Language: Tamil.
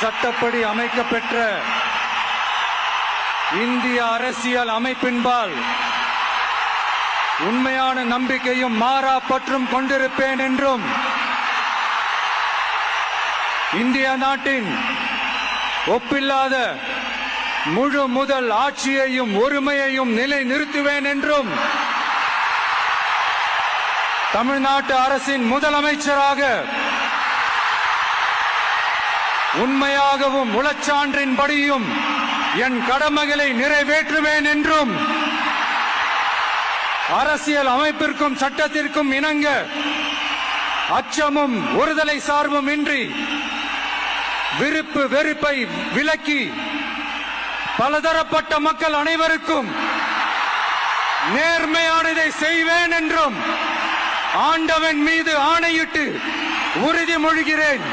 சட்டப்படி அமைக்கப்பெற்ற இந்திய அரசியல் அமைப்பின்பால் உண்மையான நம்பிக்கையும் மாறா பற்றும் கொண்டிருப்பேன் என்றும் இந்திய நாட்டின் ஒப்பில்லாத முழு முதல் ஆட்சியையும் ஒருமையையும் நிலைநிறுத்துவேன் என்றும் தமிழ்நாட்டு அரசின் முதலமைச்சராக உண்மையாகவும் உளச்சான்றின்படியும் என் கடமைகளை நிறைவேற்றுவேன் என்றும் அரசியல் அமைப்பிற்கும் சட்டத்திற்கும் இணங்க அச்சமும் ஒருதலை சார்பும் இன்றி விருப்பு வெறுப்பை விலக்கி பலதரப்பட்ட மக்கள் அனைவருக்கும் நேர்மையானதை செய்வேன் என்றும் ஆண்டவன் மீது ஆணையிட்டு உறுதிமொழிகிறேன்.